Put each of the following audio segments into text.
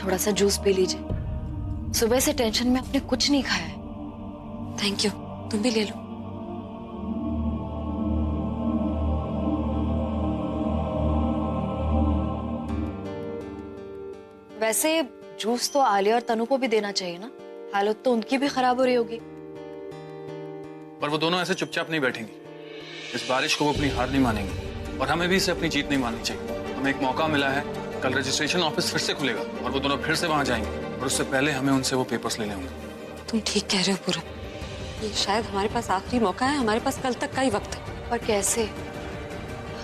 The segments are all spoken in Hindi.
थोड़ा सा जूस पी लीजिए। सुबह से टेंशन में आपने कुछ नहीं खाया है। थैंक यू, तुम भी ले लो। वैसे जूस तो आलिया और तनु को भी देना चाहिए ना, हालत तो उनकी भी खराब हो रही होगी। पर वो दोनों ऐसे चुपचाप नहीं बैठेंगी। इस बारिश को वो अपनी हार नहीं मानेंगी और हमें भी इसे अपनी जीत नहीं माननी चाहिए। हमें एक मौका मिला है, कल रजिस्ट्रेशन ऑफिस फिर से खुलेगा और वो दोनों फिर से वहां जाएंगे और उससे पहले हमें उनसे वो पेपर्स लेने होंगे। तुम ठीक कह रहे हो पूरब, ये शायद हमारे पास आखिरी मौका है। हमारे पास कल तक का ही वक्त है। पर कैसे?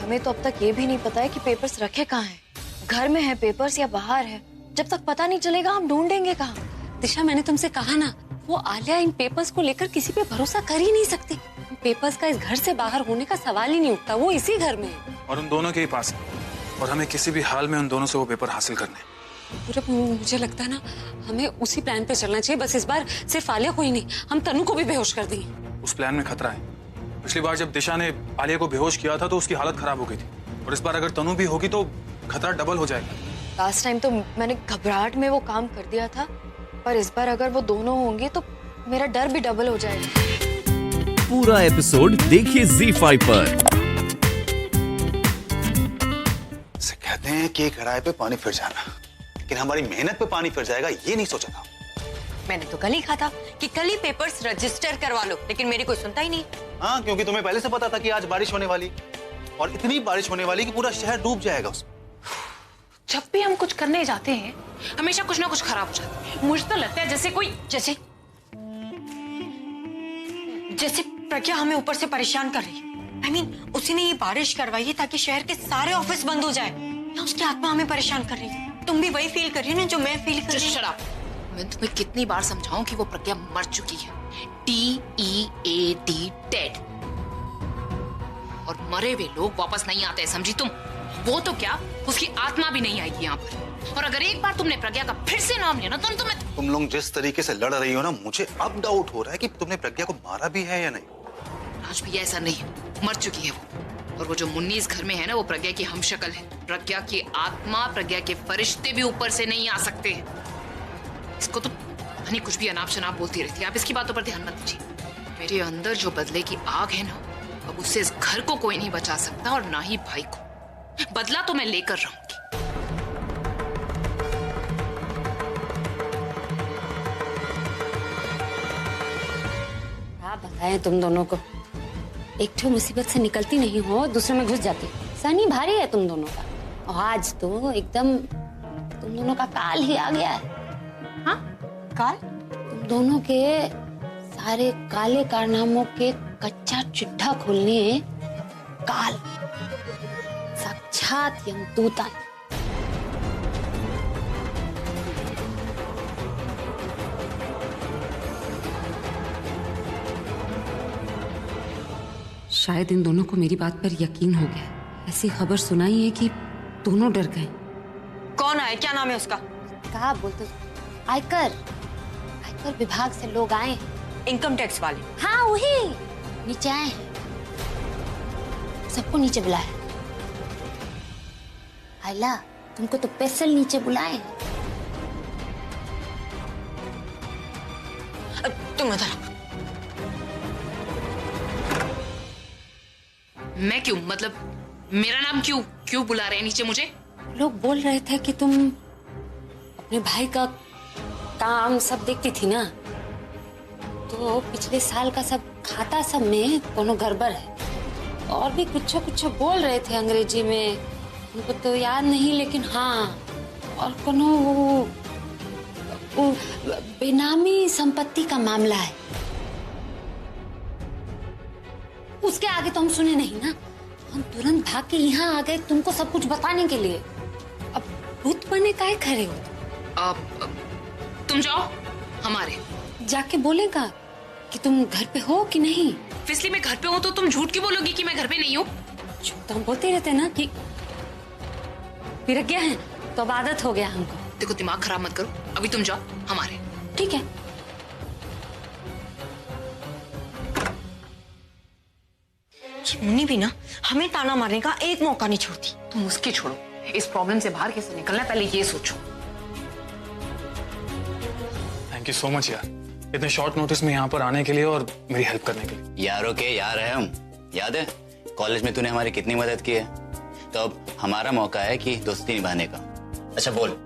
हमें तो अब तक ये भी नहीं पता है कि पेपर्स रखे कहाँ हैं। घर में है पेपर्स या बाहर है? जब तक पता नहीं चलेगा हम ढूंढेंगे कहाँ? दिशा, मैंने तुमसे कहा ना, वो आलिया इन पेपर्स को लेकर किसी पे भरोसा कर ही नहीं सकती। पेपर्स का इस घर से बाहर होने का सवाल ही नहीं उठता। वो इसी घर में है और उन दोनों के ही पास है और हमें किसी भी हाल में उन दोनों से वो पेपर हासिल करने हैं। पूरब, मुझे लगता है ना, हमें उसी प्लान पे चलना चाहिए। बस इस बार सिर्फ आलिया को ही नहीं, हम तनु को भी बेहोश कर देंगे। उस प्लान में खतरा है। पिछली बार जब दिशा ने आलिया को बेहोश किया था तो उसकी हालत खराब हो गई थी और इस बार अगर तनु भी होगी तो खतरा डबल हो जाएगा। लास्ट टाइम तो मैंने घबराहट में वो काम कर दिया था, पर इस बार अगर वो दोनों होंगे तो मेरा डर भी डबल हो जाएगा। पूरा एपिसोड देखिए ZEE5 पर। से कहते हैं कि किराए पे पानी फिर जाना, लेकिन हमारी मेहनत पे पानी फिर जाएगा ये नहीं सोचा था। मैंने तो कल ही कहा था कि कल ही पेपर्स रजिस्टर करवा लो, लेकिन मेरी कोई सुनता ही नहीं। हाँ, क्योंकि तुम्हें पहले से पता था कि आज बारिश होने वाली और इतनी बारिश होने वाली कि पूरा शहर डूब जाएगा उसमें। जब भी हम कुछ करने जाते हैं हमेशा कुछ ना कुछ खराब हो जाता है। मुझे तो लगता है जैसे प्रज्ञा हमें ऊपर से परेशान कर रही है। I mean, उसी ने ये बारिश करवाई है ताकि शहर के सारे ऑफिस बंद हो जाए, या उसकी आत्मा हमें परेशान कर रही है। तुम भी वही फील कर रही हो ना जो मैं फील कर रही हूँ। शराब, मैं तुम्हें कितनी बार समझाऊं कि वो प्रज्ञा मर चुकी है। DEAD, dead. और मरे हुए लोग वापस नहीं आते, समझी तुम? वो तो क्या, उसकी आत्मा भी नहीं आएगी यहाँ पर। और अगर एक बार तुमने प्रज्ञा का फिर से नाम लिया ना तो तुम्हें तुम लोग जिस तरीके से लड़ रही हो ना, मुझे अब डाउट हो रहा है कि तुमने प्रज्ञा को मारा भी है या नहीं। आज भी ऐसा नहीं है, मर चुकी है वो। और वो जो मुन्नी इस घर में है ना, वो प्रज्ञा की हमशक्ल है। प्रज्ञा की आत्मा, प्रज्ञा के फरिश्ते भी ऊपर से नहीं आ सकते। इसको तो नहीं, कुछ भी अनाप शनाप बोलती रहती है। आप इसकी बातों पर ध्यान मत दीजिए। मेरे अंदर जो बदले की आग है ना, अब उससे इस घर को कोई नहीं बचा सकता और ना ही भाई को। बदला तो मैं लेकर रहूंगी। क्या बताएं तुम दोनों को, एक ठो मुसीबत से निकलती नहीं हो, दूसरे में घुस जाती। सनी भारी है तुम दोनों का, और आज तो एकदम तुम दोनों का काल ही आ गया है। हाँ, काल? तुम दोनों के सारे काले कारनामों के कच्चा चिट्ठा खोलने काल, साक्षात यमदूता। शायद इन दोनों को मेरी बात पर यकीन हो गया। ऐसी खबर सुनाई है कि दोनों डर गए। कौन आए? क्या नाम है उसका? कहा बोलते? आयकर विभाग से लोग आए। इनकम टैक्स वाले? हाँ वही, नीचे आए हैं, सबको नीचे बुलाया। आयला, तुमको तो स्पेशल नीचे बुलाए। तुम इधर। मैं क्यों, मतलब मेरा नाम क्यों बुला रहे हैं नीचे मुझे? लोग बोल रहे थे कि तुम अपने भाई का काम सब देखती थी ना, तो पिछले साल का सब खाता सब में कोनो गड़बड़ है। और भी कुछ बोल रहे थे अंग्रेजी में, उनको तो याद नहीं, लेकिन हाँ, और कोनो वो बेनामी संपत्ति का मामला है। उसके आगे तो हम सुने नहीं ना, हम तुरंत भाग के यहाँ आ गए तुमको सब कुछ बताने के लिए। अब भूत बने काहे खड़े हो? तुम जाओ हमारे, जाके बोलेगा कि तुम घर पे हो कि नहीं। इसलिए मैं घर पे हूँ तो तुम झूठ क्यों बोलोगी कि मैं घर पे नहीं हूँ? तो हम बोलते रहते ना कि फिर गया है, तो अब आदत हो गया हमको। देखो, दिमाग खराब मत करो, अभी तुम जाओ हमारे। ठीक है। मुन्नी भी ना हमें ताना मारने का एक मौका नहीं छोड़ती। तुम उसकी छोड़ो, इस प्रॉब्लम से बाहर कैसे निकलना है पहले ये सोचो। थैंक यू सो मच यार, इतने शॉर्ट नोटिस में यहाँ पर आने के लिए और मेरी हेल्प करने के लिए। यारों के यार है हम, याद है कॉलेज में तूने हमारी कितनी मदद की है, तो अब हमारा मौका है कि दोस्ती निभाने का। अच्छा बोल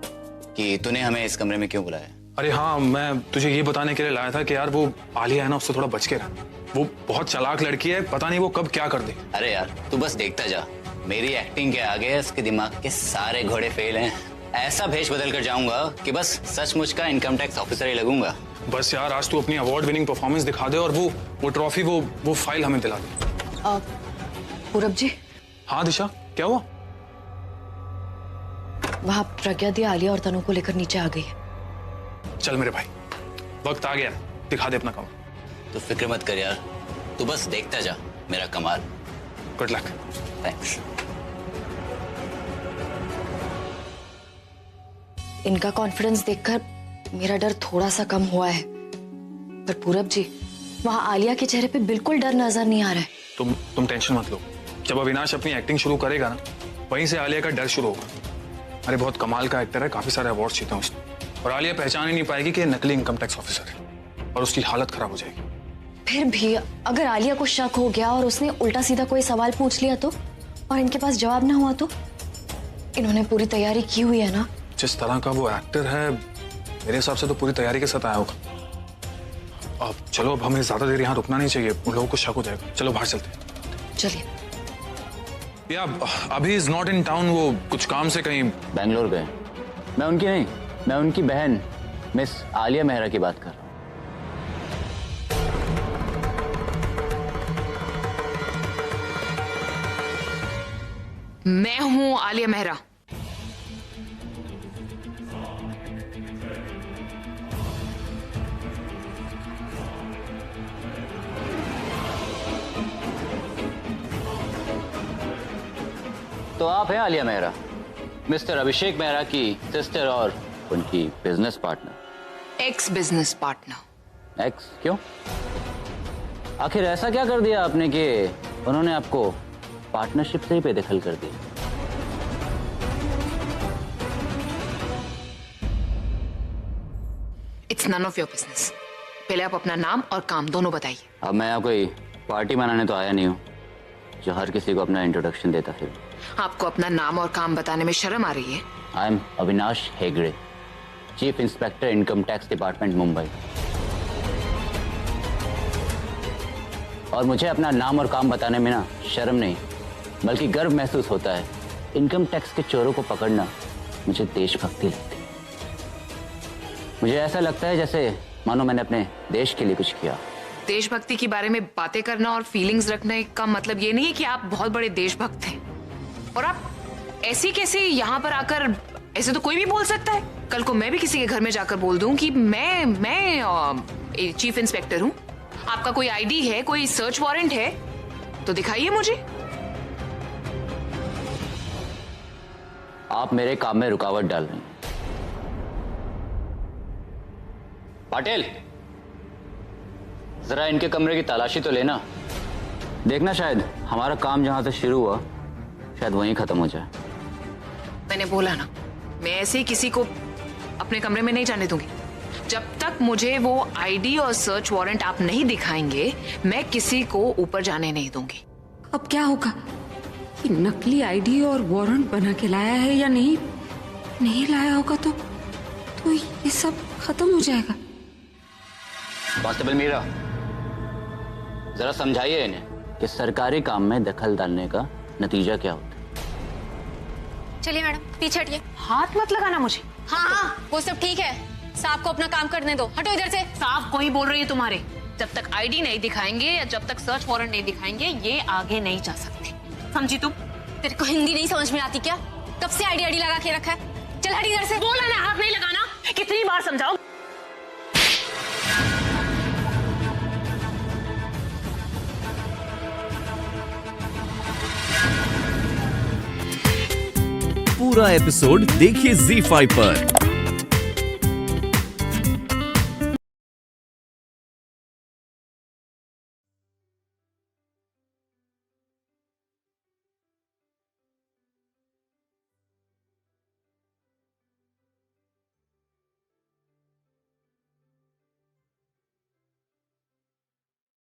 कि तूने हमें इस कमरे में क्यों बुलाया? अरे हाँ, मैं तुझे ये बताने के लिए लाया था कि यार वो आलिया है ना, उससे थोड़ा बच के रह। वो बहुत चालाक लड़की है, पता नहीं वो कब क्या कर दे। अरे यार तू बस देखता जा, मेरी एक्टिंग के आगे उसके दिमाग के सारे घोड़े फेल हैं। ऐसा भेष बदल कर जाऊंगा कि बस सचमुच का इनकम टैक्स ऑफिसर ही लगूंगा। बस यार आज तू अपनी अवार्ड विनिंग परफॉर्मेंस दिखा दे और वो ट्रॉफी वो फाइल हमें दिला दे। पूरब जी। हाँ दिशा, क्या हुआ? वहां प्रज्ञा दी आलिया और तनु को लेकर नीचे आ गई है। चल मेरे भाई, वक्त आ गया, दिखा दे अपना कमाल। तू फिक्र मत कर यार, तू बस देखता जा मेरा कमाल। Good luck. थैंक्स। इनका कॉन्फिडेंस देखकर मेरा डर थोड़ा सा कम हुआ है, पर पूरब जी वहां आलिया के चेहरे पे बिल्कुल डर नजर नहीं आ रहा है। तुम टेंशन मत लो, जब अविनाश अपनी एक्टिंग शुरू करेगा ना, वहीं से आलिया का डर शुरू होगा। अरे बहुत कमाल का एक्टर है, काफी सारे अवार्ड जीते हैं उसने, और आलिया पहचान ही नहीं पाएगी कि नकली इनकम टैक्स ऑफिसर है, और उसकी हालत खराब हो जाएगी। फिर भी अगर आलिया को शक हो गया और उसने उल्टा सीधा कोई सवाल पूछ लिया तो, और इनके पास जवाब ना हुआ तो? इन्होंने पूरी तैयारी की हुई है ना। जिस तरह का वो एक्टर है, मेरे हिसाब से तो पूरी तैयारी के साथ आया होगा। अब चलो, अब हमें ज्यादा देर यहाँ रुकना नहीं चाहिए, उन लोगों को शक हो जाएगा। चलो बाहर चलते हैं। चलिए। या अभी इज नॉट इन टाउन, वो कुछ काम से कहीं बैंगलोर गए। मैं उनकी नहीं, मैं उनकी बहन मिस आलिया मेहरा की बात कर रहा हूँ। मैं हूं आलिया मेहरा। तो आप हैं आलिया मेहरा, मिस्टर अभिषेक मेहरा की सिस्टर और उनकी business partner. X business partner. X क्यों? आखिर ऐसा क्या कर दिया आपने कि उन्होंने आपको पार्टनरशिप से ही बेदखल कर दिया? It's none of your business. पहले आप अपना नाम और काम दोनों बताइए। अब मैं यहाँ कोई पार्टी मनाने तो आया नहीं हूँ जो हर किसी को अपना इंट्रोडक्शन देता फिर। आपको अपना नाम और काम बताने में शर्म आ रही है? I am Avinash Hegde, chief inspector income tax department Mumbai. और मुझे अपना नाम और काम बताने में ना शर्म नहीं बल्कि गर्व महसूस होता है। इनकम टैक्स के चोरों को पकड़ना मुझे देशभक्ति लगती है। मुझे ऐसा लगता है जैसे मानो मैंने अपने देश के लिए कुछ किया। देशभक्ति के बारे में बातें करना और फीलिंग्स रखने का मतलब ये नहीं है कि आप बहुत बड़े देशभक्त हैं। और आप ऐसी कैसे यहाँ पर आकर, ऐसे तो कोई भी बोल सकता है। कल को मैं भी किसी के घर में जाकर बोल दूं कि मैं चीफ इंस्पेक्टर हूँ। आपका कोई आईडी है, कोई सर्च वारंट है तो दिखाइए मुझे। आप मेरे काम में रुकावट डाल रही हैं। पाटिल, जरा इनके कमरे की तलाशी तो लेना, देखना शायद हमारा काम जहां से शुरू हुआ शायद वहीं खत्म हो जाए। मैंने बोला ना, मैं ऐसे ही किसी को अपने कमरे में नहीं जाने दूंगी। जब तक मुझे वो आईडी और सर्च वारंट आप नहीं दिखाएंगे, मैं किसी को ऊपर जाने नहीं दूंगी। अब क्या होगा? ये नकली आईडी और वारंट बना के लाया है या नहीं लाया होगा तो ये सब खत्म हो जाएगा। कांस्टेबल मीरा, जरा समझाइए इन्हें कि सरकारी काम में दखल डालने का नतीजा क्या होता है। चलिए मैडम, पीछे हटिए। हाथ मत लगाना मुझे। हाँ, वो सब ठीक है। साहब को अपना काम करने दो। हटो इधर से। साहब कोई बोल रही है तुम्हारे। जब तक आईडी नहीं दिखाएंगे या जब तक सर्च वारंट नहीं दिखाएंगे, ये आगे नहीं जा सकते। समझी तुम? तेरे को हिंदी नहीं समझ में आती क्या? कब से आईडी लगा के रखा है? चल हट इधर से। बोला ना हाथ नहीं लगाना। कितनी बार समझाओ? पूरा एपिसोड देखिए ZEE5 पर।